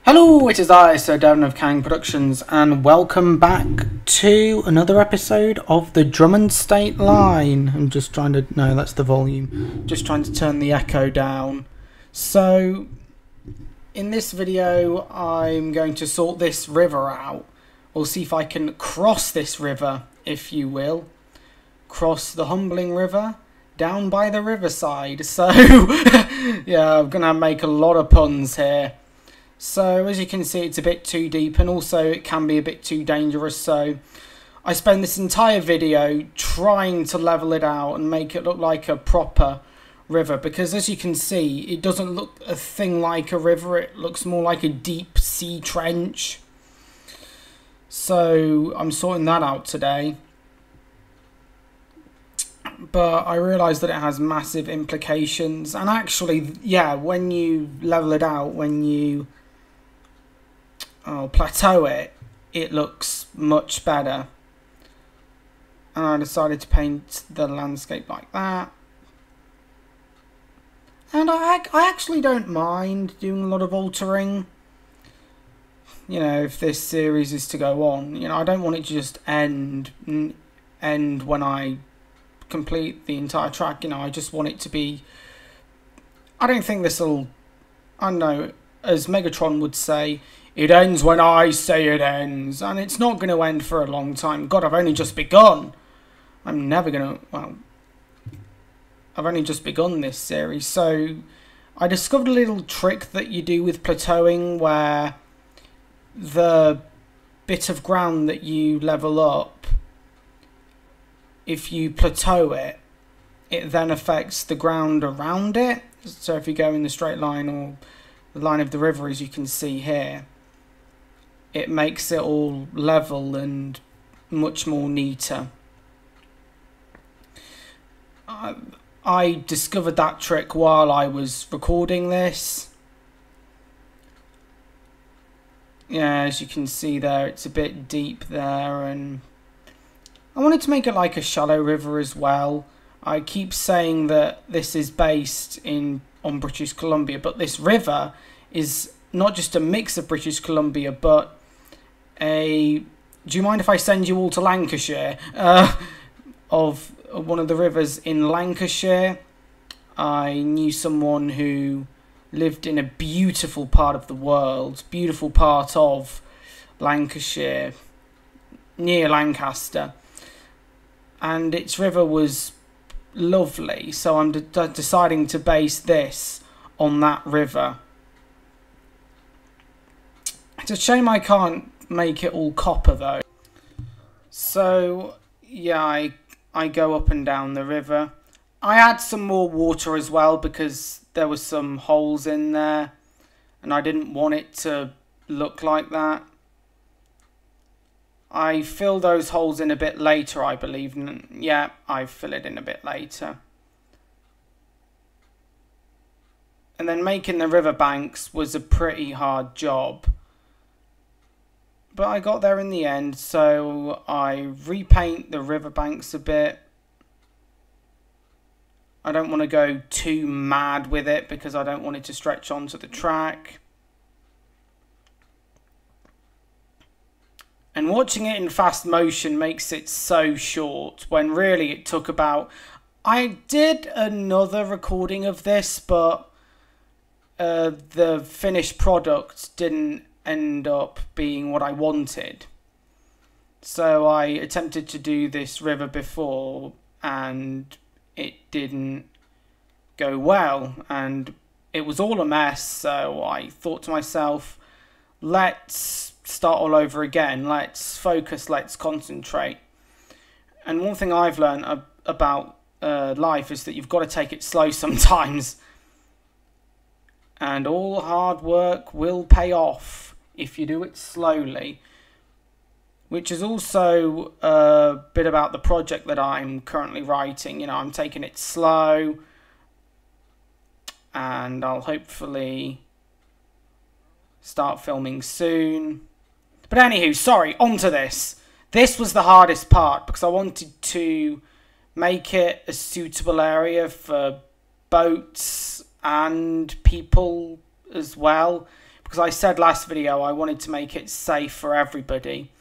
Hello, it is I, Sir Darren of Kang Productions, and welcome back to another episode of the Drummond State line. I'm just trying to... no, that's the volume. Just trying to turn the echo down. So, in this video, I'm going to sort this river out. We'll see if I can cross this river, if you will. Cross the Humbling River down by the riverside. So, yeah, I'm going to make a lot of puns here. So as you can see, it's a bit too deep, and also it can be a bit too dangerous. So I spend this entire video trying to level it out and make it look like a proper river, because as you can see, it doesn't look a thing like a river. It looks more like a deep sea trench. So I'm sorting that out today. But I realise that it has massive implications, and actually, yeah, when you level it out, when you plateau it, it looks much better. And I decided to paint the landscape like that. And I actually don't mind doing a lot of altering. You know, if this series is to go on, you know, I don't want it to just end when I complete the entire track. You know, I just want it to be... I don't think this will... I don't know, as Megatron would say, it ends when I say it ends. And it's not going to end for a long time. God, I've only just begun. I'm never going to... well, I've only just begun this series. So I discovered a little trick that you do with plateauing, where the bit of ground that you level up, if you plateau it, it then affects the ground around it. So if you go in the straight line, or the line of the river, as you can see here, it makes it all level and much more neater. I discovered that trick while I was recording this. Yeah, as you can see there, it's a bit deep there, and I wanted to make it like a shallow river as well. I keep saying that this is based on British Columbia, but this river is not just a mix of British Columbia, but do you mind if I send you all to Lancashire? Of one of the rivers in Lancashire. I knew someone who lived in a beautiful part of the world, beautiful part of Lancashire, near Lancaster, and its river was lovely, so I'm deciding to base this on that river. It's a shame I can't make it all copper though. So yeah, I go up and down the river. I add some more water as well, because there were some holes in there and I didn't want it to look like that. I fill those holes in a bit later, I believe. Yeah, I fill it in a bit later. And then making the riverbanks was a pretty hard job, but I got there in the end. So I repaint the riverbanks a bit. I don't want to go too mad with it, because I don't want it to stretch onto the track. And watching it in fast motion makes it so short, when really it took about... I did another recording of this, but the finished product didn't end up being what I wanted. So I attempted to do this river before, and it didn't go well, and it was all a mess. So I thought to myself, let's start all over again. Let's focus, let's concentrate. And one thing I've learned about life is that you've got to take it slow sometimes, and all hard work will pay off if you do it slowly, which is also a bit about the project that I'm currently writing. You know, I'm taking it slow, and I'll hopefully start filming soon. But anywho, sorry, onto this. This was the hardest part, because I wanted to make it a suitable area for boats and people as well. because I said last video I wanted to make it safe for everybody,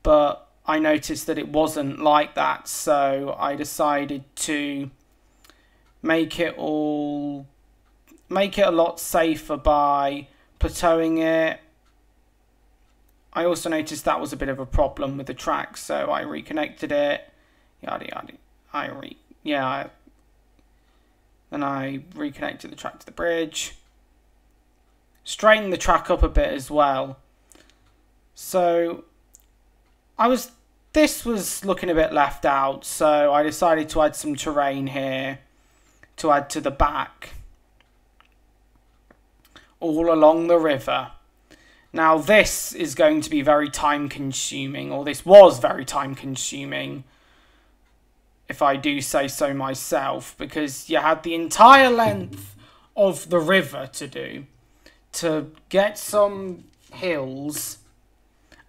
but I noticed that it wasn't like that, so I decided to make it a lot safer by plateauing it. I also noticed that was a bit of a problem with the track, so I reconnected it. Yada yada. Then I reconnected the track to the bridge. Straightened the track up a bit as well. So this was looking a bit left out, so I decided to add some terrain here to add to the back, all along the river. Now this is going to be very time consuming, or this was very time consuming, if I do say so myself, because you had the entire length of the river to do, to get some hills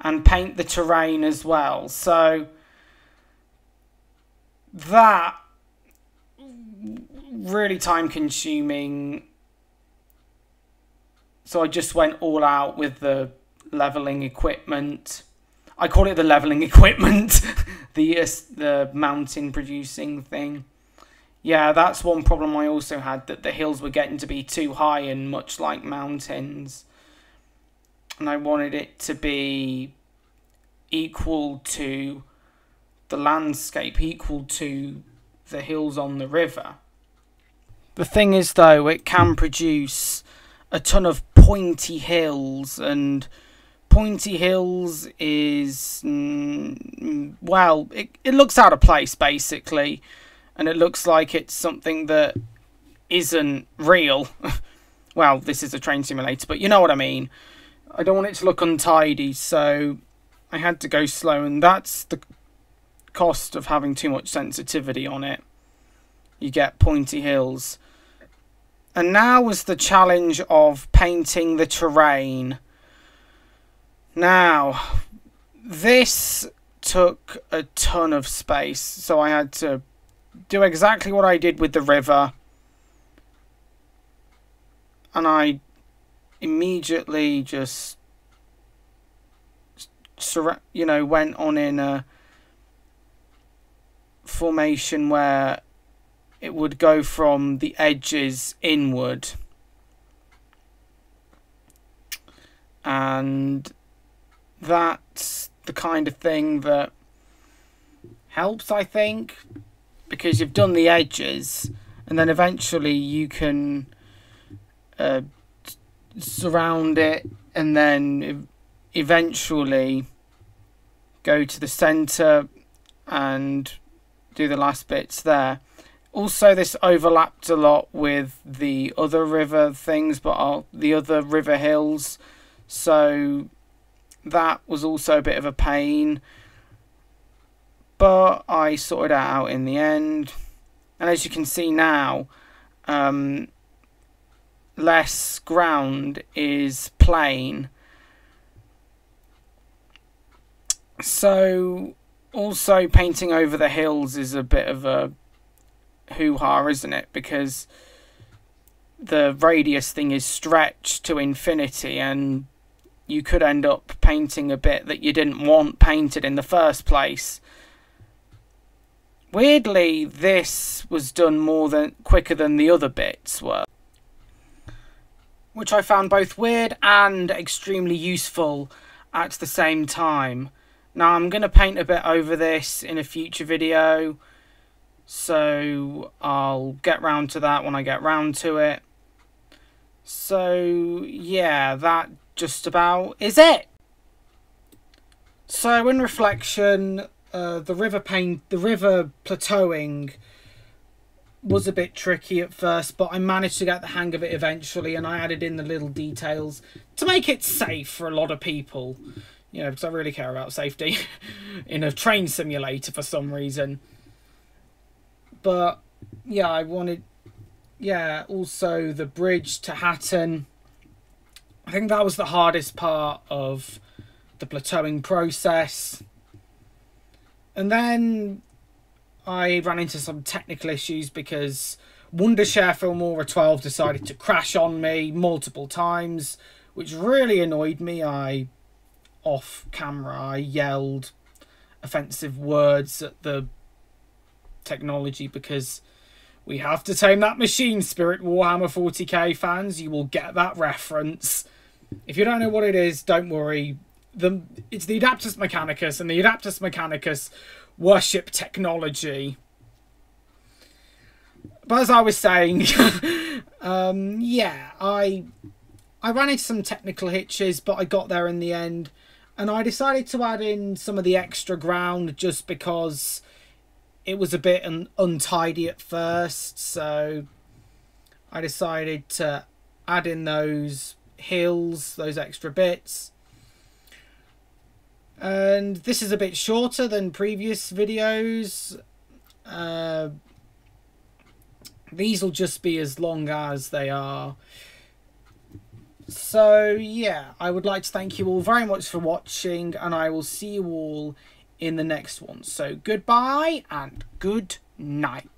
and paint the terrain as well. So that really time consuming. So I just went all out with the leveling equipment. I call it the leveling equipment, the mountain producing thing. Yeah, that's one problem I also had, that the hills were getting to be too high and much like mountains. And I wanted it to be equal to the landscape, equal to the hills on the river. The thing is, though, it can produce a ton of pointy hills, and pointy hills is, well, it looks out of place, basically, and it looks like it's something that isn't real. Well, this is a train simulator, but you know what I mean. I don't want it to look untidy, so I had to go slow, and that's the cost of having too much sensitivity on it. You get pointy hills. And now was the challenge of painting the terrain. Now, this took a ton of space, so I had to do exactly what I did with the river. And I immediately just, went on in a formation where it would go from the edges inward. And that's the kind of thing that helps, I think, because you've done the edges, and then eventually you can surround it, and then eventually go to the centre and do the last bits there. Also, this overlapped a lot with the other river things, but the other river hills, so that was also a bit of a pain, but I sorted it out in the end. And as you can see now, less ground is plain. So also painting over the hills is a bit of a hoo-ha, isn't it? Because the radius thing is stretched to infinity, and you could end up painting a bit that you didn't want painted in the first place. Weirdly, this was done quicker than the other bits were, which I found both weird and extremely useful at the same time. Now, I'm going to paint a bit over this in a future video, so I'll get round to that when I get round to it. So, yeah, that just about is it. So, in reflection, the river plateauing was a bit tricky at first, but I managed to get the hang of it eventually, and I added in the little details to make it safe for a lot of people. You know, because I really care about safety in a train simulator for some reason. But, yeah, I wanted... Yeah, also the bridge to Hatton. I think that was the hardest part of the plateauing process. And then I ran into some technical issues because Wondershare Filmora 12 decided to crash on me multiple times, which really annoyed me. Off camera, I yelled offensive words at the technology because we have to tame that machine spirit, Warhammer 40k fans. You will get that reference. If you don't know what it is, don't worry. It's the Adaptus Mechanicus, and the Adaptus Mechanicus worship technology. But as I was saying, yeah, I ran into some technical hitches, but I got there in the end. And I decided to add in some of the extra ground just because it was a bit untidy at first. So I decided to add in those hills, those extra bits. And this is a bit shorter than previous videos. These will just be as long as they are. So, yeah, I would like to thank you all very much for watching, and I will see you all in the next one. So, goodbye and good night.